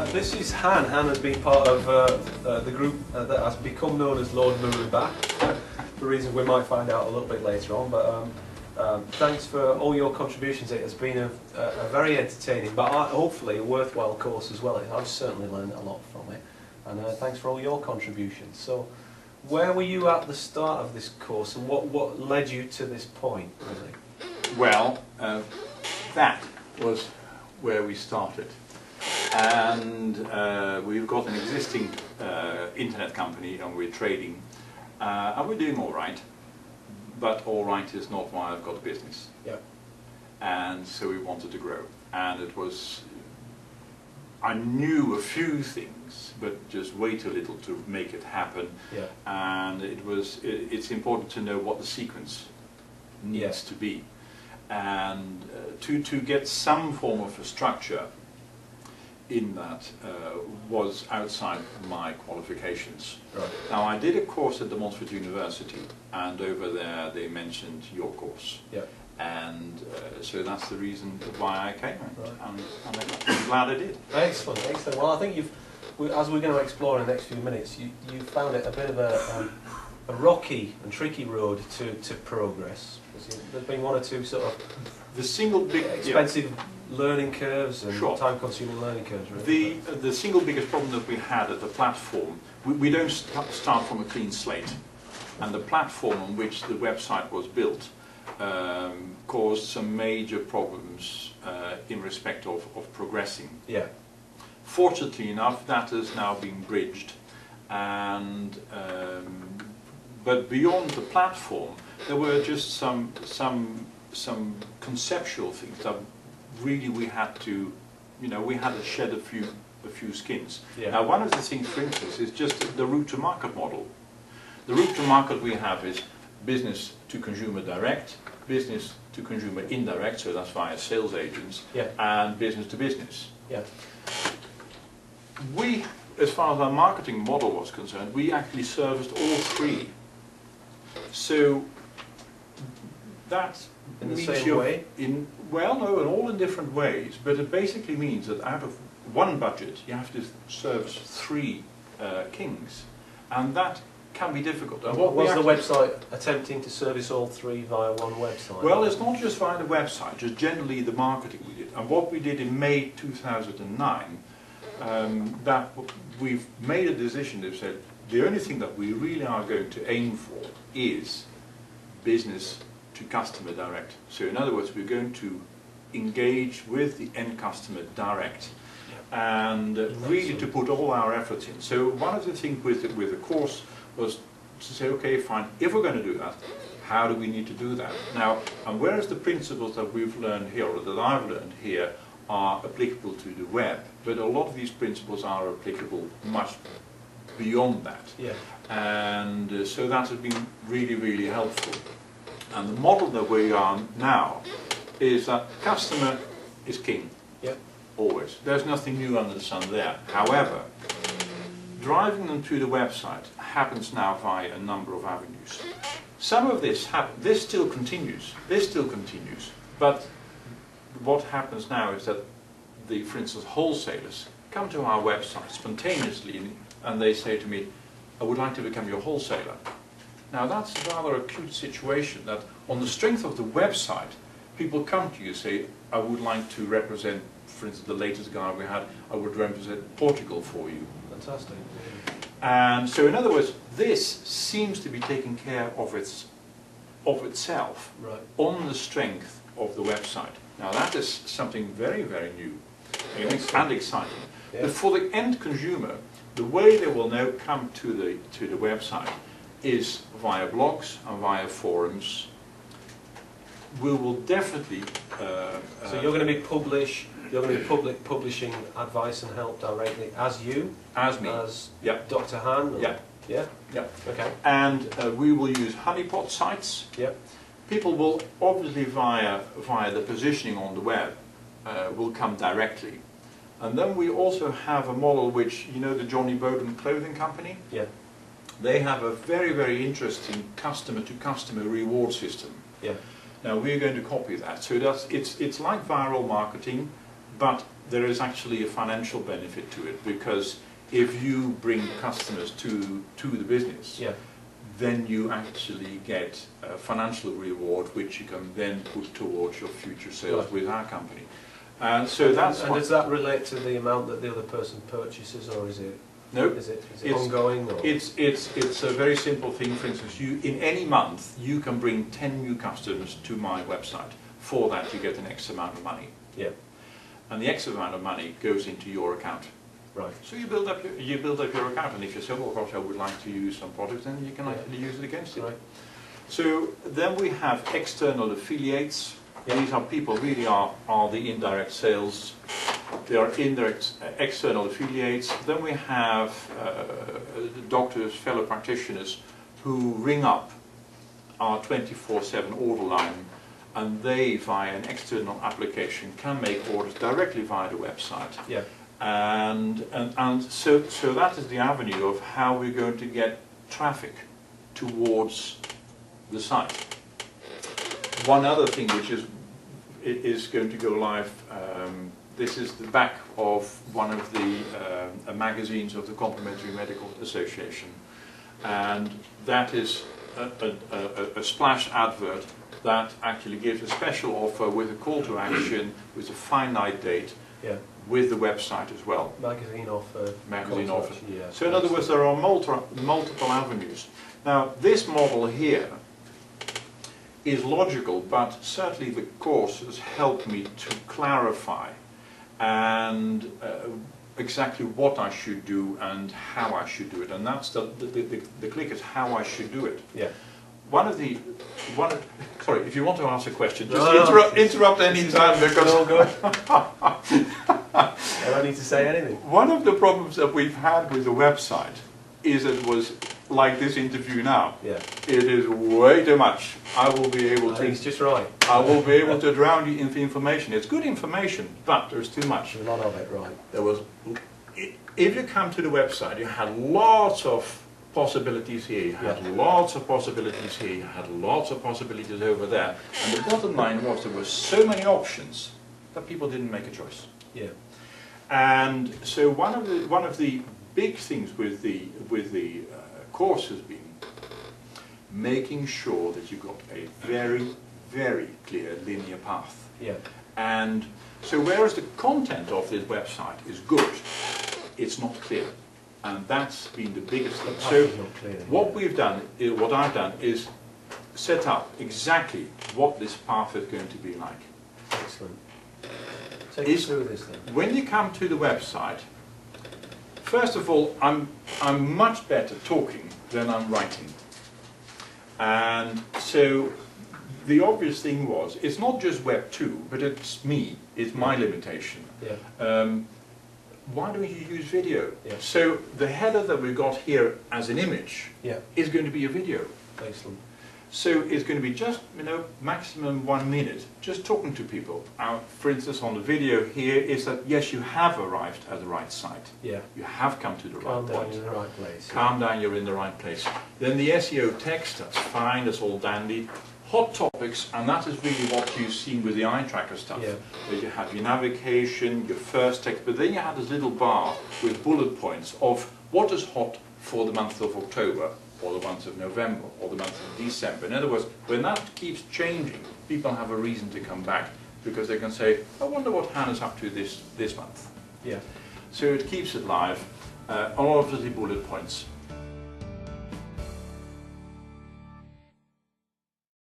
This is Han. Han has been part of the group that has become known as Lord Marubak, for reasons we might find out a little bit later on. But thanks for all your contributions. It has been a very entertaining, but hopefully a worthwhile course as well. I've certainly learned a lot from it. And thanks for all your contributions. So, where were you at the start of this course, and what led you to this point, really? Well, that was where we started. And we've got an existing internet company, and we're trading, and we're doing all right. But all right is not why I've got a business. Yeah. And so we wanted to grow. And it was, I knew a few things, but just wait a little to make it happen. Yeah. And it's important to know what the sequence needs to be. And to get some form of a structure in that was outside my qualifications. Right. Now, I did a course at the Montfort University, and over there they mentioned your course. Yeah. And so that's the reason why I came, Right. and I'm glad I did. Excellent, excellent. Well, I think as we're going to explore in the next few minutes, you found it a bit of a rocky and tricky road to progress. There's been one or two sort of The single big expensive learning curves and Sure. time-consuming learning curves. Really. The single biggest problem that we had at the platform, we don't start from a clean slate, and the platform on which the website was built caused some major problems in respect of progressing. Yeah. Fortunately enough, that has now been bridged, and but beyond the platform, there were just some conceptual things that really we had to, we had to shed a few skins. Yeah. Now, one of the things, for instance, is just the route to market model. The route to market we have is business to consumer direct, business to consumer indirect, so that's via sales agents, Yeah. and business to business. Yeah. We, as far as our marketing model was concerned, we actually serviced all three. So that In the means same way? Well, no, and all in different ways, but it basically means that out of one budget you have to service three kings, and that can be difficult. And what was the website attempting to service all three via one website? Well, it's not just via the website, just generally the marketing we did. And what we did in May 2009, that we've made a decision that said the only thing that we really are going to aim for is business to customer direct. So in other words, we're going to engage with the end customer direct, and really to put all our efforts in. So one of the things with the course was to say, okay, fine, if we're going to do that, how do we need to do that? Now, and whereas the principles that we've learned here, or that I've learned here, are applicable to the web, but a lot of these principles are applicable much beyond that. Yeah. And so that has been really, really helpful. And the model that we are now is that customer is king. Yep. Always. There's nothing new under the sun there. However, driving them to the website happens now via a number of avenues. Some of this this still continues. But what happens now is that for instance, wholesalers come to our website spontaneously, and they say to me, I would like to become your wholesaler. Now that's a rather acute situation, that on the strength of the website, people come to you and say, I would like to represent, for instance, the latest guy we had, I would represent Portugal for you. Fantastic. And so in other words, this seems to be taking care of itself, Right. on the strength of the website. Now that is something very, very new and exciting. Yeah. But for the end consumer, the way they will now come to the website is via blogs and via forums. We will definitely. So you're going to be publishing advice and help directly as you, as me, as Yep. Dr. Han. Or, Yeah. Yeah. Yeah. Okay. And we will use honeypot sites. Yep. People will obviously via the positioning on the web will come directly. And then we also have a model which, the Johnny Bowden clothing company? Yeah. They have a very, very interesting customer-to-customer reward system. Yeah. Now we're going to copy that. So it's like viral marketing, but there is actually a financial benefit to it, because if you bring customers to the business, Yeah. then you actually get a financial reward which you can then put towards your future sales Right. with our company. And so that's And does that relate to the amount that the other person purchases, or is it no, is it It's- ongoing? Or? it's a very simple thing. For instance, you in any month you can bring 10 new customers to my website. For that you get an X amount of money, Yeah. and the X amount of money goes into your account. Right. So you build up your account, and if you say, well, gosh, I would like to use some products, then you can Yeah. actually use it against it. Right. So then we have external affiliates. Yeah. These are people really are the indirect sales. They are indirect external affiliates. Then we have doctors, fellow practitioners who ring up our 24/7 order line, and they, via an external application, can make orders directly via the website. Yeah. And so that is the avenue of how we're going to get traffic towards the site. One other thing which is going to go live, this is the back of one of the magazines of the Complementary Medical Association, and that is a splash advert that actually gives a special offer with a call to action, with a finite date, Yeah. with the website as well. Magazine offer. Magazine call to offer. action, Yeah. So in other words, there are multiple avenues. Now, this model here is logical, but certainly the course has helped me to clarify and exactly what I should do and how I should do it. And that's the click is how I should do it. Yeah. Sorry, if you want to ask a question, just No. interrupt any time, because all good. I don't need to say anything. one of the problems that we've had with the website is it was like this interview now. Yeah. It is way too much. I will be able I think it's to. just right. I will be able to drown you in the information. It's good information, but there's too much. There's a lot of it, right. There was. If you come to the website, you had lots of possibilities here. You had lots of possibilities here. You had lots of possibilities over there. And the bottom line was there were so many options that people didn't make a choice. Yeah. And so one of the big things with the course has been making sure that you got a very, very clear linear path. Yeah. And so whereas the content of this website is good, it's not clear. And that's been the biggest thing. The path So is not clear, what yeah. we've done, what I've done is set up exactly what this path is going to be like. Excellent. Take us through this then. When you come to the website, first of all, I'm much better talking than I'm writing. And so the obvious thing was, it's not just Web 2, but it's me, it's my limitation. Yeah. Why don't you use video? Yeah. So the header that we got here as an image Yeah. is going to be a video. Excellent. So it's going to be just, maximum 1 minute, just talking to people. For instance, on the video here is that, yes, you have arrived at the right site. Yeah. You have come to the Calm right down, point. you're in the right place. Calm down, you're in the right place. Then the SEO text, that's fine, that's all dandy. Hot topics, and that is really what you've seen with the eye tracker stuff. Yeah. That you have your navigation, your first text, but then you have this little bar with bullet points of what is hot for the month of October, or the month of November, or the month of December. In other words, when that keeps changing, people have a reason to come back, because they can say, I wonder what Hannah's up to this month. Yeah. So it keeps it live, all of the bullet points.